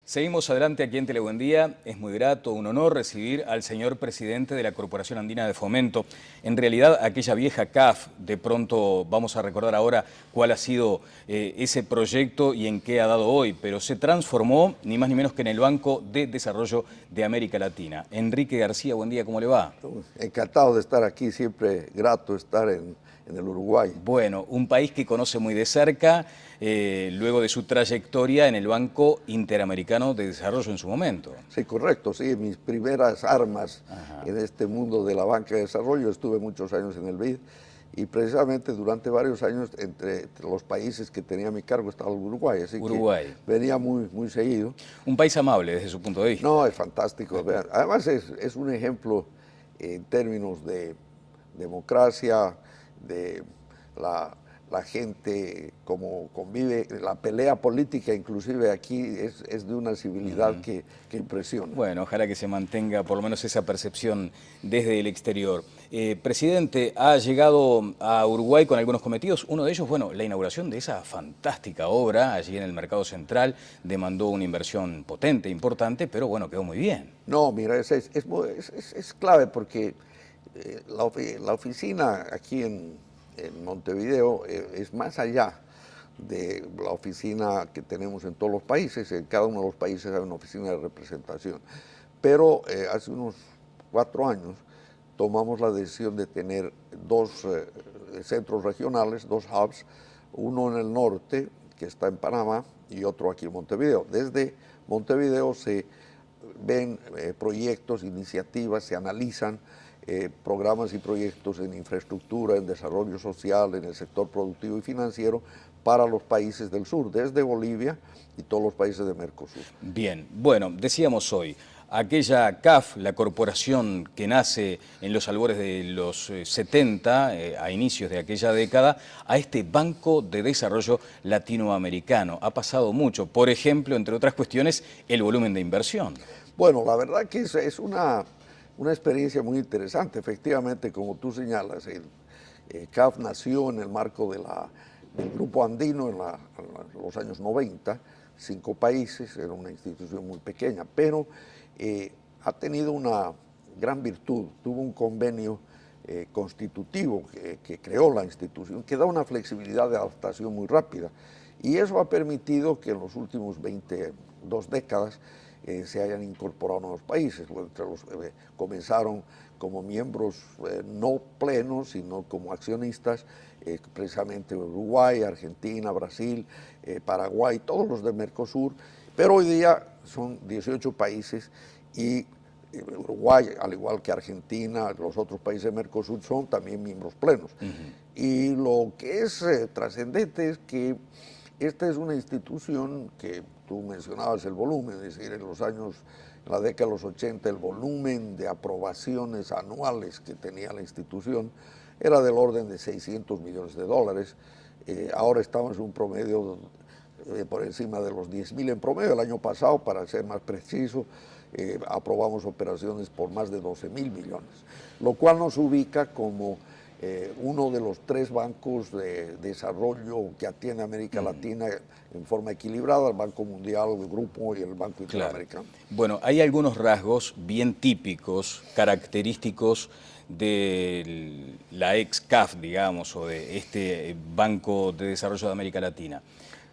Seguimos adelante aquí en Telebuen Día. Es muy grato, un honor recibir al señor presidente de la Corporación Andina de Fomento. En realidad, aquella vieja CAF, de pronto vamos a recordar ahora cuál ha sido ese proyecto y en qué ha dado hoy, pero se transformó ni más ni menos que en el Banco de Desarrollo de América Latina. Enrique García, buen día, ¿cómo le va? Encantado de estar aquí, siempre grato estar en el Uruguay. Bueno, un país que conoce muy de cerca, luego de su trayectoria en el Banco Interamericano de Desarrollo en su momento. Sí, correcto, sí, mis primeras armas Ajá. en este mundo de la banca de desarrollo, estuve muchos años en el BID y precisamente durante varios años entre los países que tenía a mi cargo estaba el Uruguay, así Uruguay. que venía muy seguido. Un país amable desde su punto de vista. No, es fantástico, vean. Además es un ejemplo en términos de democracia, de la gente como convive, la pelea política inclusive aquí es de una civilidad que impresiona. Bueno, ojalá que se mantenga por lo menos esa percepción desde el exterior. Presidente, ha llegado a Uruguay con algunos cometidos. Uno de ellos, bueno, la inauguración de esa fantástica obra allí en el Mercado Central demandó una inversión potente, importante, pero bueno, quedó muy bien. No, mira, es clave porque la oficina aquí en Montevideo es más allá de la oficina que tenemos en todos los países. En cada uno de los países hay una oficina de representación. Pero hace unos 4 años tomamos la decisión de tener dos centros regionales, dos hubs, uno en el norte, que está en Panamá, y otro aquí en Montevideo. Desde Montevideo se ven proyectos, iniciativas, se analizan programas y proyectos en infraestructura, en desarrollo social, en el sector productivo y financiero para los países del sur, desde Bolivia y todos los países de Mercosur. Bien, bueno, decíamos hoy, aquella CAF, la corporación que nace en los albores de los 70, a inicios de aquella década, a este Banco de Desarrollo Latinoamericano. Ha pasado mucho, por ejemplo, entre otras cuestiones, el volumen de inversión. Bueno, la verdad que es una experiencia muy interesante. Efectivamente, como tú señalas, el CAF nació en el marco del Grupo Andino en los años 90, 5 países, era una institución muy pequeña, pero ha tenido una gran virtud, tuvo un convenio constitutivo que creó la institución, que da una flexibilidad de adaptación muy rápida. Y eso ha permitido que en los últimos 22 décadas se hayan incorporado nuevos países. Comenzaron como miembros no plenos, sino como accionistas, precisamente Uruguay, Argentina, Brasil, Paraguay, todos los de Mercosur, pero hoy día son 18 países y Uruguay, al igual que Argentina, los otros países de Mercosur son también miembros plenos. Y lo que es trascendente es que esta es una institución que tú mencionabas el volumen, es decir, en la década de los 80, el volumen de aprobaciones anuales que tenía la institución era del orden de $600 millones. Ahora estamos en un promedio por encima de los 10.000 en promedio. El año pasado, para ser más preciso, aprobamos operaciones por más de 12.000 millones, lo cual nos ubica como uno de los 3 bancos de desarrollo que atiende América Latina en forma equilibrada, el Banco Mundial, el Grupo y el Banco Interamericano. Claro. Bueno, hay algunos rasgos bien típicos, característicos de la ex CAF, digamos, o de este Banco de Desarrollo de América Latina.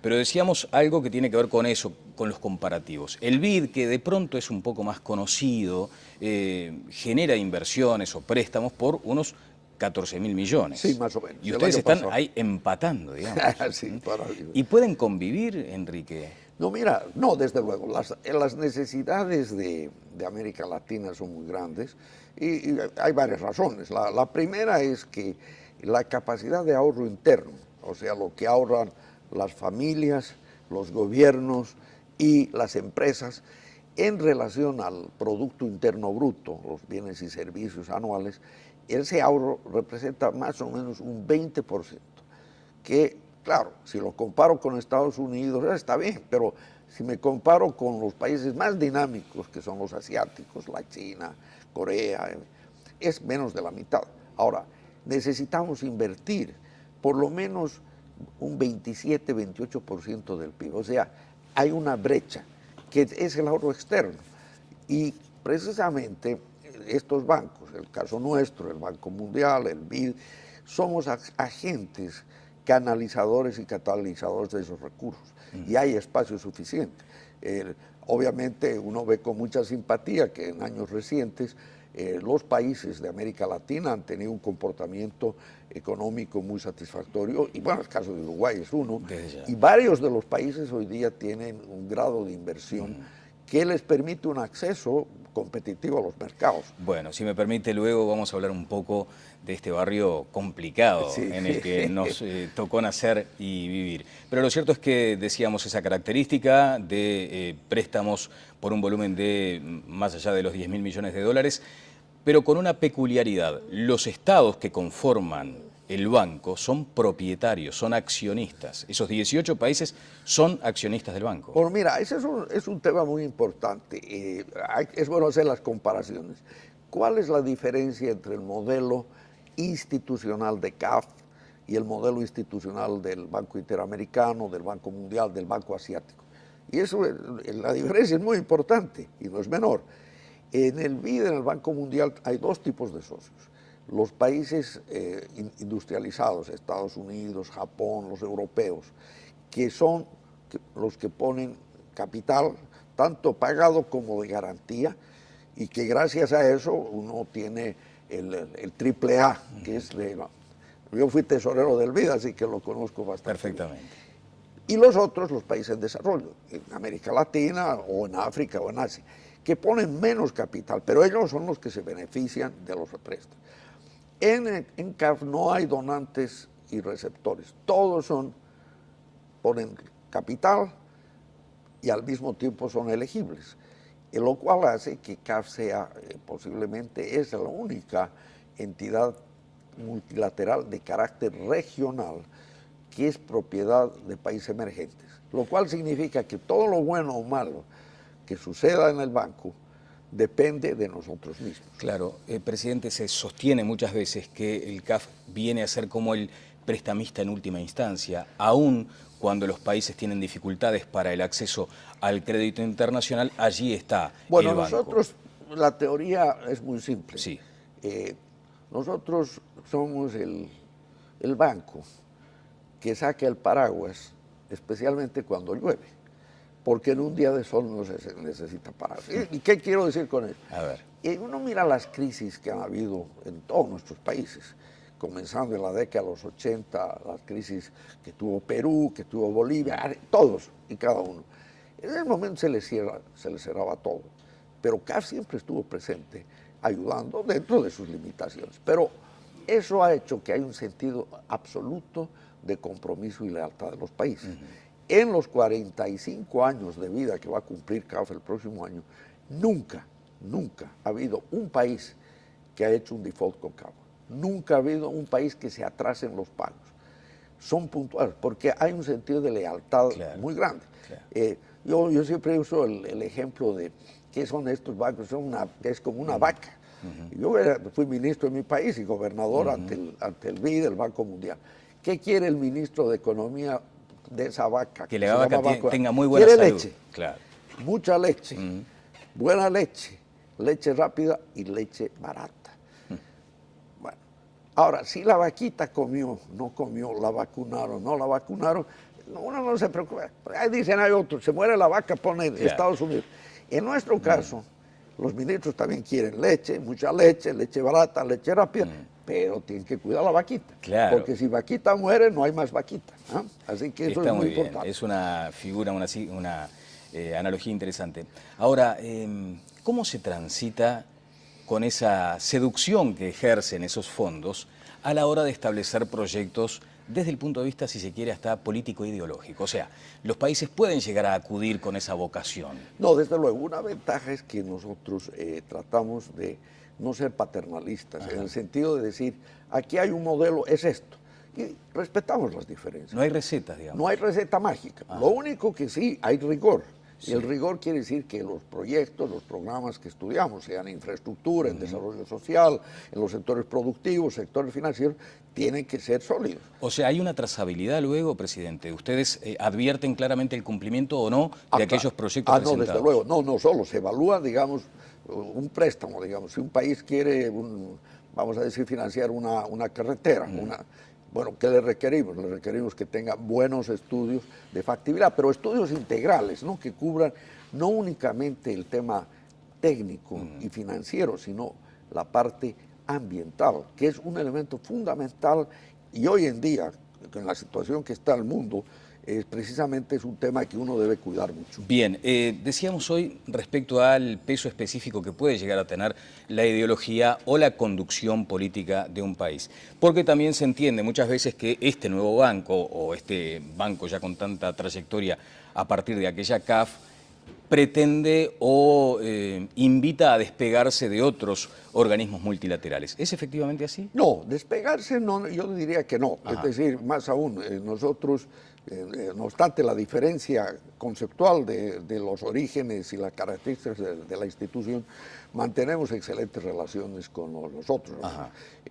Pero decíamos algo que tiene que ver con eso, con los comparativos. El BID, que de pronto es un poco más conocido, genera inversiones o préstamos por unos 14.000 millones. Sí, más o menos. Y ustedes están ahí empatando, digamos. Sí, ¿Y pueden convivir, Enrique? No, mira, no, desde luego, las necesidades de América Latina son muy grandes y hay varias razones. La primera es que la capacidad de ahorro interno, o sea, lo que ahorran las familias, los gobiernos y las empresas en relación al Producto Interno Bruto, los bienes y servicios anuales, ese ahorro representa más o menos un 20%, que claro, si lo comparo con Estados Unidos, está bien, pero si me comparo con los países más dinámicos, que son los asiáticos, la China, Corea, es menos de la mitad. Ahora, necesitamos invertir por lo menos un 27-28% del PIB. O sea, hay una brecha que es el ahorro externo. Y precisamente estos bancos, el caso nuestro, el Banco Mundial, el BID, somos agentes canalizadores y catalizadores de esos recursos. Y hay espacio suficiente. Obviamente uno ve con mucha simpatía que en años recientes los países de América Latina han tenido un comportamiento económico muy satisfactorio, y bueno, el caso de Uruguay es uno, y varios de los países hoy día tienen un grado de inversión que les permite un acceso competitivo a los mercados. Bueno, si me permite, luego vamos a hablar un poco de este barrio complicado en el que nos tocó nacer y vivir. Pero lo cierto es que decíamos esa característica de préstamos por un volumen de más allá de los 10.000 millones de dólares, pero con una peculiaridad. Los estados que conforman el banco son propietarios, son accionistas. Esos 18 países son accionistas del banco. Bueno, mira, ese es un tema muy importante. Es bueno hacer las comparaciones. ¿Cuál es la diferencia entre el modelo institucional de CAF y el modelo institucional del Banco Interamericano, del Banco Mundial, del Banco Asiático? Y eso, la diferencia es muy importante y no es menor. En el BID, en el Banco Mundial, hay dos tipos de socios. Los países industrializados, Estados Unidos, Japón, los europeos, que son los que ponen capital, tanto pagado como de garantía, y que gracias a eso uno tiene el triple A, que es de... Yo fui tesorero del BID, así que lo conozco bastante. Perfectamente. Bien. Y los otros, los países en desarrollo, en América Latina o en África o en Asia, que ponen menos capital, pero ellos son los que se benefician de los préstamos. En CAF no hay donantes y receptores, todos ponen capital y al mismo tiempo son elegibles, lo cual hace que CAF sea posiblemente es la única entidad multilateral de carácter regional que es propiedad de países emergentes, lo cual significa que todo lo bueno o malo que suceda en el banco depende de nosotros mismos. Claro, presidente, se sostiene muchas veces que el CAF viene a ser como el prestamista en última instancia, aun cuando los países tienen dificultades para el acceso al crédito internacional, allí está bueno, el banco. Nosotros, la teoría es muy simple. Sí. Nosotros somos el banco que saca el paraguas, especialmente cuando llueve, porque en un día de sol no se necesita paraguas. ¿Y qué quiero decir con eso? A ver. Uno mira las crisis que han habido en todos nuestros países, comenzando en la década de los 80, las crisis que tuvo Perú, que tuvo Bolivia, todos y cada uno. En ese momento se les cerraba todo, pero CAF siempre estuvo presente, ayudando dentro de sus limitaciones. Pero eso ha hecho que hay un sentido absoluto de compromiso y lealtad de los países. En los 45 años de vida que va a cumplir CAF el próximo año, nunca ha habido un país que ha hecho un default con CAF. Nunca ha habido un país que se atrase en los pagos. Son puntuales, porque hay un sentido de lealtad muy grande. Claro. Yo siempre uso el ejemplo de qué son estos bancos, es como una vaca. Yo fui ministro de mi país y gobernador ante el BID, el Banco Mundial. ¿Qué quiere el ministro de Economía de esa vaca? Que la vaca tenga muy buena salud. Leche, claro. Mucha leche, buena leche, leche rápida y leche barata. Bueno, ahora, si la vaquita no comió, la vacunaron, no la vacunaron, uno no se preocupa. Ahí dicen, hay otros, se muere la vaca, pone Estados Unidos. En nuestro caso, los ministros también quieren leche, mucha leche, leche barata, leche rápida, pero tienen que cuidar a la vaquita. Claro. Porque si vaquita muere, no hay más vaquita. ¿Eh? Así que eso está es muy bien. importante. Es una figura, una analogía interesante. Ahora, ¿cómo se transita con esa seducción que ejercen esos fondos a la hora de establecer proyectos desde el punto de vista, si se quiere, hasta político-ideológico? O sea, ¿los países pueden llegar a acudir con esa vocación? No, desde luego. Una ventaja es que nosotros tratamos de no ser paternalistas, en el sentido de decir, aquí hay un modelo, es esto. Y respetamos las diferencias. No hay recetas, digamos. No hay receta mágica. Lo único que sí, hay rigor. Y el rigor quiere decir que los proyectos, los programas que estudiamos, sean en infraestructura, en desarrollo social, en los sectores productivos, sectores financieros, tienen que ser sólidos. O sea, ¿hay una trazabilidad luego, presidente? ¿Ustedes advierten claramente el cumplimiento o no de aquellos proyectos presentados? No, desde luego. No solo. Se evalúa, digamos, un préstamo, digamos. Si un país quiere, vamos a decir, financiar una carretera, bueno, ¿qué le requerimos? Le requerimos que tenga buenos estudios de factibilidad, pero estudios integrales, ¿no? Que cubran no únicamente el tema técnico y financiero, sino la parte ambiental, que es un elemento fundamental y hoy en día, en la situación que está el mundo, precisamente es un tema que uno debe cuidar mucho. Bien, decíamos hoy respecto al peso específico que puede llegar a tener la ideología o la conducción política de un país. Porque también se entiende muchas veces que este nuevo banco o este banco ya con tanta trayectoria a partir de aquella CAF pretende o invita a despegarse de otros organismos multilaterales. ¿Es efectivamente así? No, despegarse no, yo diría que no. Ajá. Es decir, más aún, nosotros, no obstante la diferencia conceptual de los orígenes y las características de la institución, mantenemos excelentes relaciones con los otros.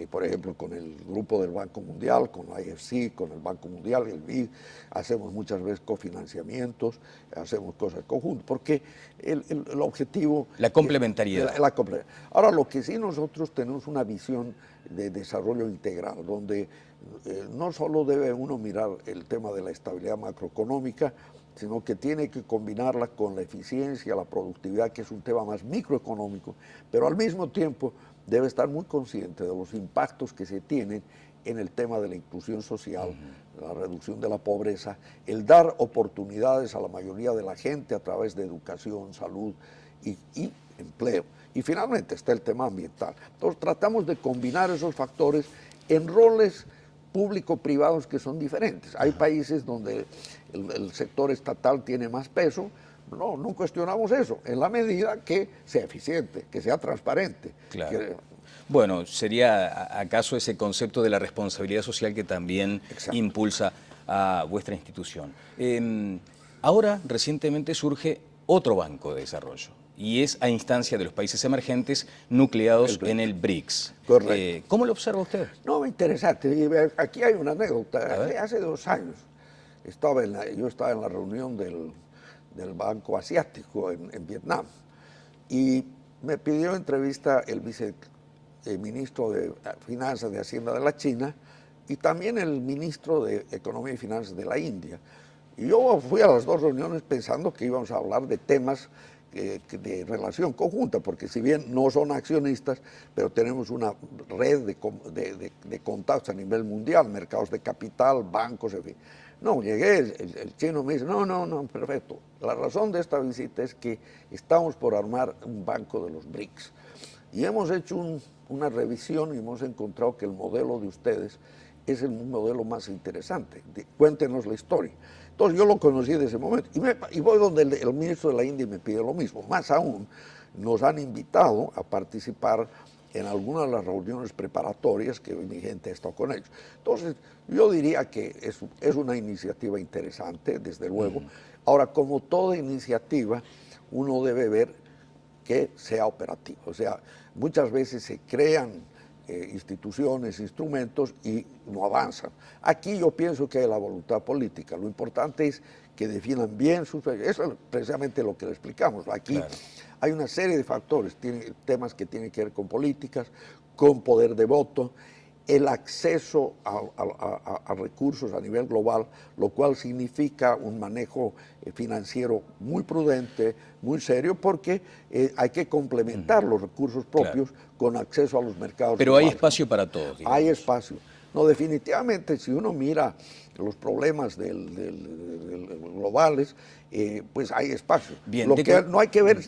Por ejemplo, con el grupo del Banco Mundial, con la IFC, con el Banco Mundial, el BID, hacemos muchas veces cofinanciamientos, hacemos cosas conjuntas, porque el objetivo... La complementariedad. Ahora, lo que sí nosotros tenemos una visión de desarrollo integral, donde no solo debe uno mirar el tema de la estabilidad macroeconómica, sino que tiene que combinarla con la eficiencia, la productividad, que es un tema más microeconómico, pero al mismo tiempo debe estar muy consciente de los impactos que se tienen en el tema de la inclusión social, la reducción de la pobreza, el dar oportunidades a la mayoría de la gente a través de educación, salud y empleo. Y finalmente está el tema ambiental. Entonces tratamos de combinar esos factores en roles público-privados que son diferentes. Hay países donde el sector estatal tiene más peso. No cuestionamos eso, en la medida que sea eficiente, que sea transparente. Claro. Bueno, ¿sería acaso ese concepto de la responsabilidad social que también impulsa a vuestra institución? Ahora, recientemente surge otro banco de desarrollo, y es a instancia de los países emergentes nucleados en el BRICS. Correcto. ¿Cómo lo observa usted? No, interesante. Aquí hay una anécdota. Hace 2 años yo estaba en la reunión del Banco Asiático en Vietnam y me pidió entrevista el viceministro de Finanzas de Hacienda de la China y también el ministro de Economía y Finanzas de la India. Y yo fui a las 2 reuniones pensando que íbamos a hablar de temas de relación conjunta, porque si bien no son accionistas, pero tenemos una red de contactos a nivel mundial, mercados de capital, bancos, en fin. No, llegué, el chino me dice, no, perfecto. La razón de esta visita es que estamos por armar un banco de los BRICS. Y hemos hecho una revisión y hemos encontrado que el modelo de ustedes es el modelo más interesante. Cuéntenos la historia. Entonces yo lo conocí de ese momento y voy donde el ministro de la India me pide lo mismo. Más aún, nos han invitado a participar en algunas de las reuniones preparatorias que mi gente ha estado con ellos. Entonces yo diría que es una iniciativa interesante, desde luego. Ahora, como toda iniciativa, uno debe ver que sea operativo. O sea, muchas veces se crean instituciones, instrumentos y no avanzan. Aquí yo pienso que hay la voluntad política. Lo importante es que definan bien sus... Eso es precisamente lo que le explicamos. Aquí hay una serie de factores, temas que tienen que ver con políticas, con poder de voto, el acceso a recursos a nivel global, lo cual significa un manejo financiero muy prudente, muy serio, porque hay que complementar los recursos propios con acceso a los mercados Pero globales. hay espacio para todos, digamos. Hay espacio. No, definitivamente, si uno mira los problemas globales, pues hay espacio. Bien, Lo que no hay que ver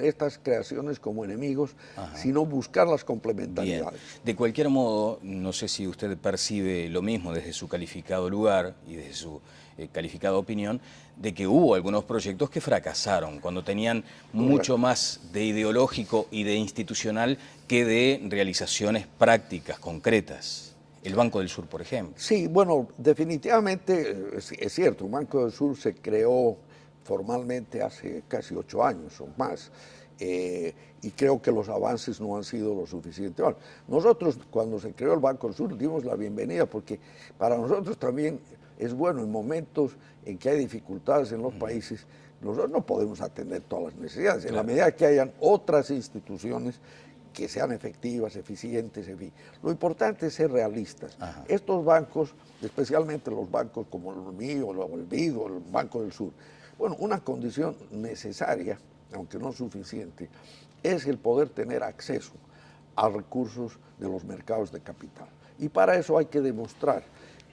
estas creaciones como enemigos, sino buscar las complementariedades. Bien. De cualquier modo, no sé si usted percibe lo mismo desde su calificado lugar y desde su calificada opinión, de que hubo algunos proyectos que fracasaron cuando tenían mucho más de ideológico y de institucional que de realizaciones prácticas, concretas. El Banco del Sur, por ejemplo. Sí, bueno, definitivamente es cierto, el Banco del Sur se creó formalmente hace casi 8 años o más. Y creo que los avances no han sido lo suficiente. Bueno, nosotros cuando se creó el Banco del Sur dimos la bienvenida porque para nosotros también es bueno en momentos en que hay dificultades en los países, nosotros no podemos atender todas las necesidades. En la medida que hayan otras instituciones que sean efectivas, eficientes, en fin. Lo importante es ser realistas. Ajá. Estos bancos, especialmente los bancos como el mío, el BID o el Banco del Sur, bueno, una condición necesaria, aunque no suficiente, es el poder tener acceso a recursos de los mercados de capital. Y para eso hay que demostrar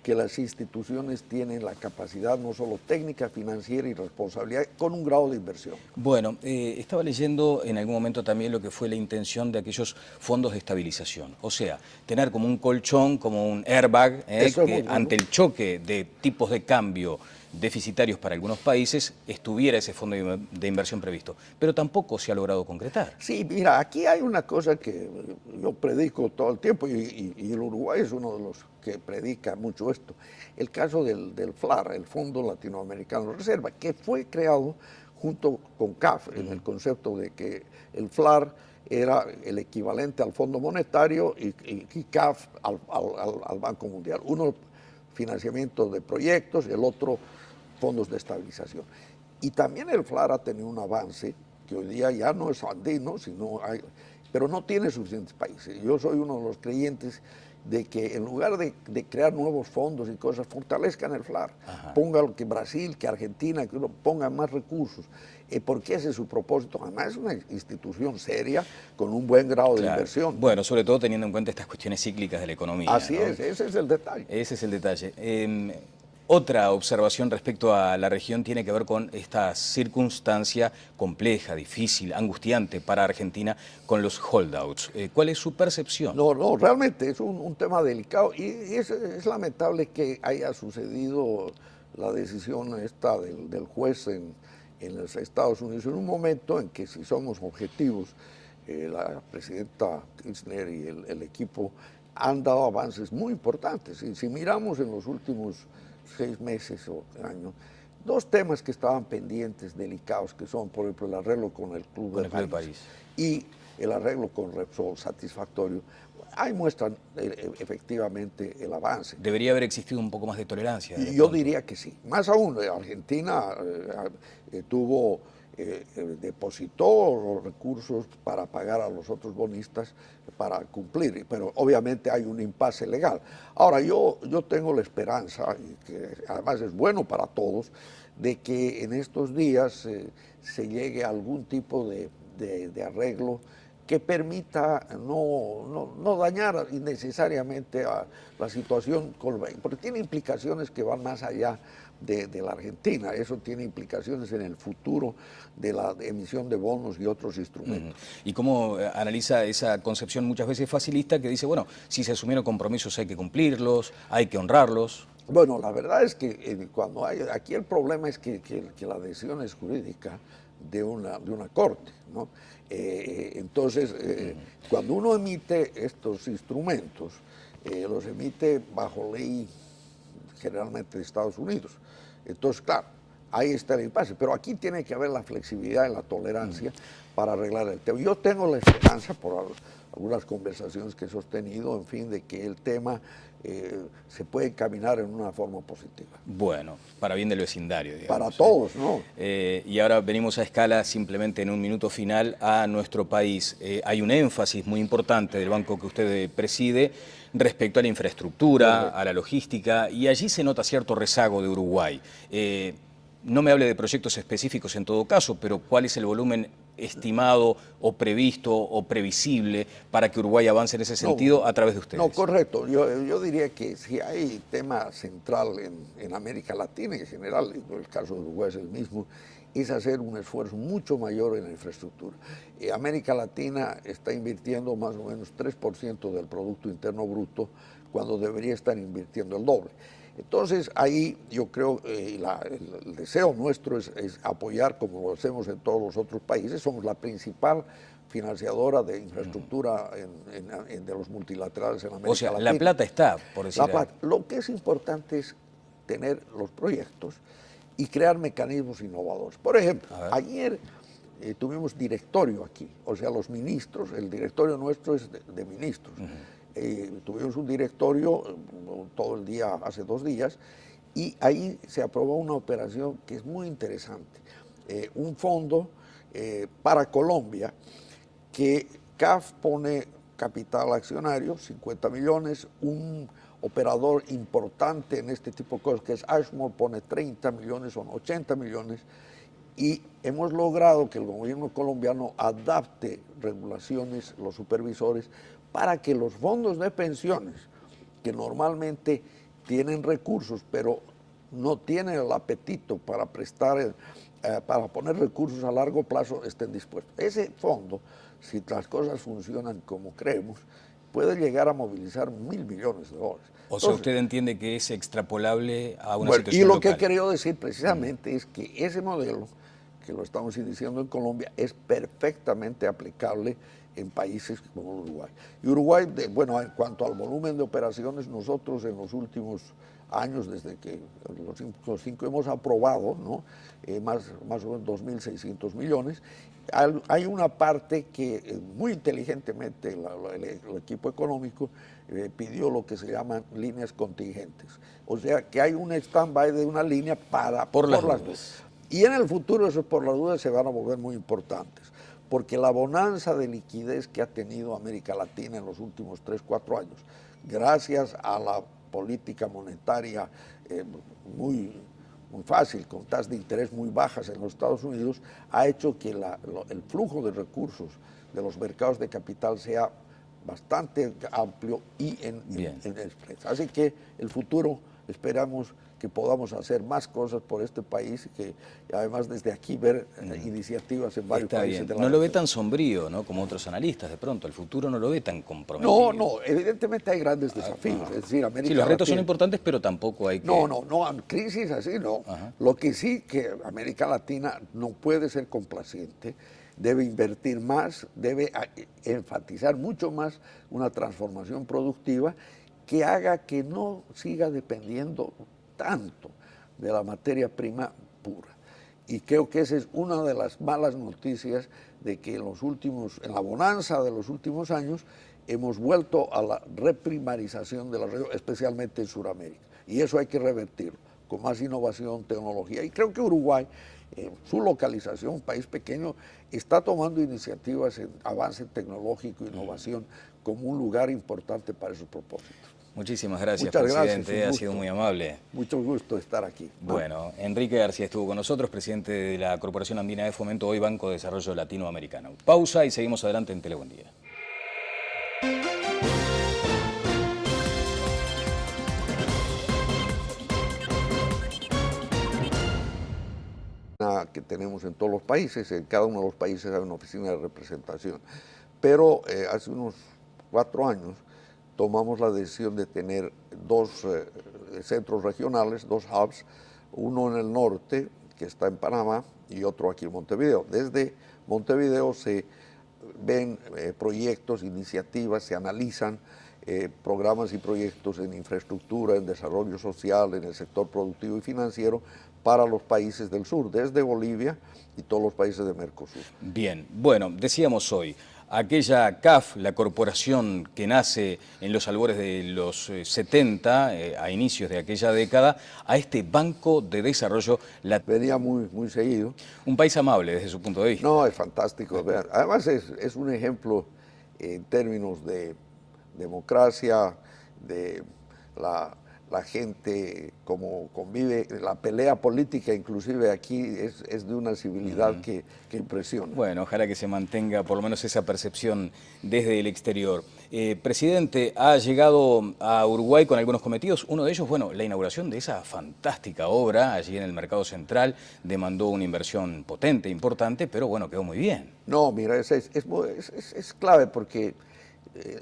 que las instituciones tienen la capacidad no solo técnica, financiera y responsabilidad, con un grado de inversión. Bueno, estaba leyendo en algún momento también lo que fue la intención de aquellos fondos de estabilización. O sea, tener como un colchón, como un airbag, que ante el choque de tipos de cambio deficitarios para algunos países, estuviera ese fondo de inversión previsto. Pero tampoco se ha logrado concretar. Sí, mira, aquí hay una cosa que yo predico todo el tiempo y el Uruguay es uno de los que predica mucho esto. El caso del FLAR, el Fondo Latinoamericano de Reserva, que fue creado junto con CAF, en el concepto de que el FLAR era el equivalente al Fondo Monetario y CAF al Banco Mundial. Uno, financiamiento de proyectos, el otro, fondos de estabilización. Y también el FLAR ha tenido un avance que hoy día ya no es andino, pero no tiene suficientes países. Yo soy uno de los creyentes de que en lugar de crear nuevos fondos y cosas, fortalezcan el FLAR. Ajá. Pongan que Brasil, que Argentina, que uno ponga más recursos, porque ese es su propósito. Además es una institución seria, con un buen grado de inversión. Bueno, sobre todo teniendo en cuenta estas cuestiones cíclicas de la economía. Así, ¿no? Ese es el detalle. Ese es el detalle. Otra observación respecto a la región tiene que ver con esta circunstancia compleja, difícil, angustiante para Argentina con los holdouts. ¿Cuál es su percepción? No, realmente es un tema delicado y es lamentable que haya sucedido la decisión esta del juez en los Estados Unidos en un momento en que, si somos objetivos, la presidenta Kirchner y el equipo han dado avances muy importantes. Y si miramos en los últimos 6 meses o años, 2 temas que estaban pendientes, delicados, que son, por ejemplo, el arreglo con el Club de París y el arreglo con Repsol, satisfactorio, ahí muestran efectivamente el avance. Debería haber existido un poco más de tolerancia. Yo diría que sí. Más aún, Argentina depositó los recursos para pagar a los otros bonistas para cumplir, pero obviamente hay un impasse legal. Ahora, yo tengo la esperanza, y que además es bueno para todos, de que en estos días se llegue a algún tipo de arreglo que permita no dañar innecesariamente a la situación, porque tiene implicaciones que van más allá de la Argentina. Eso tiene implicaciones en el futuro de la emisión de bonos y otros instrumentos. ¿Y cómo analiza esa concepción muchas veces facilista que dice, bueno, si se asumieron compromisos hay que cumplirlos, hay que honrarlos? Bueno, la verdad es que aquí el problema es que la decisión es jurídica de una corte, ¿no? Entonces, cuando uno emite estos instrumentos, los emite bajo ley generalmente de Estados Unidos. Entonces, claro, ahí está el impasse. Pero aquí tiene que haber la flexibilidad y la tolerancia para arreglar el tema. Yo tengo la esperanza, por algunas conversaciones que he sostenido, en fin, de que el tema se puede caminar en una forma positiva. Bueno, para bien del vecindario, digamos. Para todos, ¿no? Y ahora venimos a escala, simplemente en un minuto final, a nuestro país. Hay un énfasis muy importante del banco que usted preside respecto a la infraestructura, a la logística, y allí se nota cierto rezago de Uruguay. No me hable de proyectos específicos en todo caso, pero ¿cuál es el volumen estimado o previsto o previsible para que Uruguay avance en ese sentido a través de ustedes? No, correcto. Yo diría que si hay tema central en América Latina en general, el caso de Uruguay es el mismo, es hacer un esfuerzo mucho mayor en la infraestructura. América Latina está invirtiendo más o menos 3% del Producto Interno Bruto cuando debería estar invirtiendo el doble. Entonces ahí yo creo el deseo nuestro es apoyar como lo hacemos en todos los otros países. Somos la principal financiadora de infraestructura de los multilaterales en América Latina. O sea, la plata está, por decirlo. Lo que es importante es tener los proyectos y crear mecanismos innovadores. Por ejemplo, ayer tuvimos directorio aquí, o sea, los ministros, el directorio nuestro es de ministros. Tuvimos un directorio todo el día, hace 2 días, y ahí se aprobó una operación que es muy interesante. Un fondo para Colombia que CAF pone capital accionario, 50 millones, un operador importante en este tipo de cosas que es Ashmore pone 30 millones, son 80 millones, y hemos logrado que el gobierno colombiano adapte regulaciones, los supervisores, para que los fondos de pensiones, que normalmente tienen recursos, pero no tienen el apetito para prestar, para poner recursos a largo plazo, estén dispuestos. Ese fondo, si las cosas funcionan como creemos, puede llegar a movilizar $1.000 millones. O sea, usted entiende que es extrapolable a una situación y lo local. que he querido decir precisamente es que ese modelo, que lo estamos iniciando en Colombia, es perfectamente aplicable en países como Uruguay. Y Uruguay, bueno, en cuanto al volumen de operaciones, nosotros en los últimos años, desde que los cinco hemos aprobado, ¿no? más o menos 2.600 millones. Hay una parte que muy inteligentemente el equipo económico pidió lo que se llaman líneas contingentes. O sea, que hay un stand-by de una línea por las dudas. Y en el futuro esos por las dudas se van a volver muy importantes, porque la bonanza de liquidez que ha tenido América Latina en los últimos 3, 4 años, gracias a la política monetaria muy fácil, con tasas de interés muy bajas en los Estados Unidos, ha hecho que el flujo de recursos de los mercados de capital sea bastante amplio y en spreads. Así que el futuro esperamos que podamos hacer más cosas por este país y que además desde aquí ver iniciativas en varios países de la región. No lo ve tan sombrío, ¿no?, como otros analistas de pronto, el futuro no lo ve tan comprometido. No, evidentemente hay grandes desafíos, es decir, América sí, los retos Latina, son importantes, pero tampoco hay que... No, crisis así no. Lo que sí que América Latina no puede ser complaciente, debe invertir más, debe enfatizar mucho más una transformación productiva que haga que no siga dependiendo tanto de la materia prima pura. Y creo que esa es una de las malas noticias de que en la bonanza de los últimos años, hemos vuelto a la reprimarización de la región, especialmente en Sudamérica. Y eso hay que revertirlo, con más innovación, tecnología. Y creo que Uruguay, su localización, un país pequeño, está tomando iniciativas en avance tecnológico e innovación como un lugar importante para esos propósitos. Muchísimas gracias, Muchas presidente. gracias, Ha sido muy amable. Mucho gusto estar aquí. Bueno, Enrique García estuvo con nosotros, presidente de la Corporación Andina de Fomento, hoy Banco de Desarrollo Latinoamericano. Pausa y seguimos adelante en Telebuen Día. Que tenemos en todos los países, en cada uno de los países hay una oficina de representación. Pero hace unos 4 años tomamos la decisión de tener 2 centros regionales, 2 hubs, uno en el norte, que está en Panamá, y otro aquí en Montevideo. Desde Montevideo se ven proyectos, iniciativas, se analizan programas y proyectos en infraestructura, en desarrollo social, en el sector productivo y financiero para los países del sur, desde Bolivia y todos los países de Mercosur. Bien, bueno, decíamos hoy, aquella CAF, la corporación que nace en los albores de los 70, a inicios de aquella década, a este Banco de Desarrollo Latinoamericano. Venía muy seguido. Un país amable desde su punto de vista. No, es fantástico. Además es un ejemplo en términos de democracia, de la gente como convive, la pelea política inclusive aquí es de una civilidad que impresiona. Bueno, ojalá que se mantenga por lo menos esa percepción desde el exterior. Presidente, ha llegado a Uruguay con algunos cometidos, uno de ellos, bueno, la inauguración de esa fantástica obra allí en el Mercado Central, demandó una inversión potente, importante, pero bueno, quedó muy bien. No, mira, es clave porque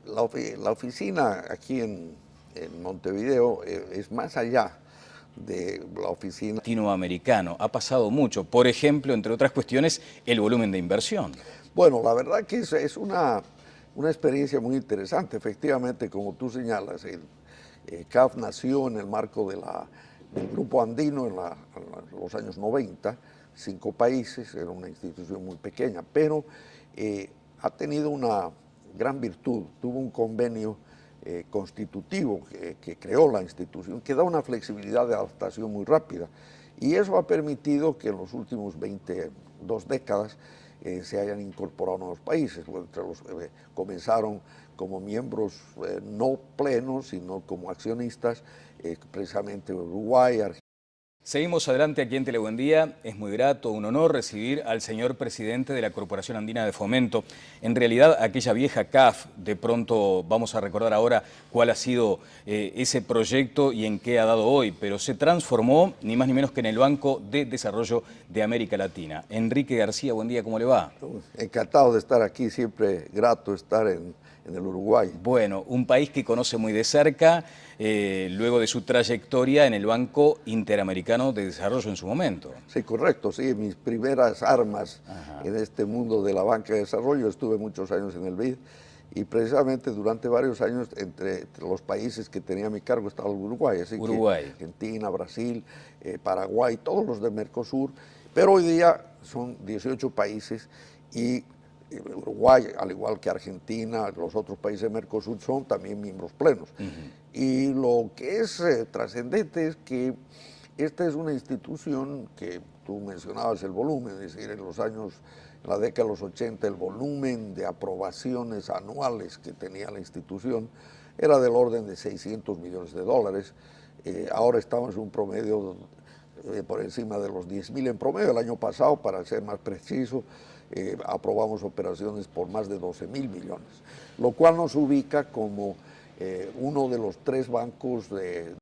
la oficina aquí en Montevideo es más allá de la oficina latinoamericano. Ha pasado mucho, por ejemplo, entre otras cuestiones, el volumen de inversión. Bueno, la verdad que es una experiencia muy interesante. Efectivamente, como tú señalas, CAF nació en el marco de del Grupo Andino en los años 90, 5 países, era una institución muy pequeña, pero ha tenido una gran virtud, tuvo un convenio constitutivo que creó la institución, que da una flexibilidad de adaptación muy rápida. Y eso ha permitido que en los últimos 22 décadas se hayan incorporado nuevos países. Comenzaron como miembros no plenos, sino como accionistas, precisamente Uruguay, Argentina. Seguimos adelante aquí en Telebuen Día. Es muy grato, un honor recibir al señor presidente de la Corporación Andina de Fomento. En realidad, aquella vieja CAF, de pronto vamos a recordar ahora cuál ha sido ese proyecto y en qué ha dado hoy, pero se transformó ni más ni menos que en el Banco de Desarrollo de América Latina. Enrique García, buen día, ¿cómo le va? Encantado de estar aquí, siempre grato estar en el Uruguay. Bueno, un país que conoce muy de cerca, luego de su trayectoria en el Banco Interamericano de Desarrollo en su momento. Sí, correcto, sí, mis primeras armas en este mundo de la banca de desarrollo, estuve muchos años en el BID y precisamente durante varios años entre los países que tenía a mi cargo estaba el Uruguay, así que Argentina, Brasil, Paraguay, todos los de Mercosur, pero hoy día son 18 países y Uruguay, al igual que Argentina, los otros países de Mercosur son también miembros plenos. Y lo que es trascendente es que esta es una institución que tú mencionabas el volumen, es decir, en la década de los 80, el volumen de aprobaciones anuales que tenía la institución era del orden de 600 millones de dólares. Ahora estamos en un promedio por encima de los 10.000 en promedio. El año pasado, para ser más preciso, aprobamos operaciones por más de 12.000 millones, lo cual nos ubica como uno de los 3 bancos de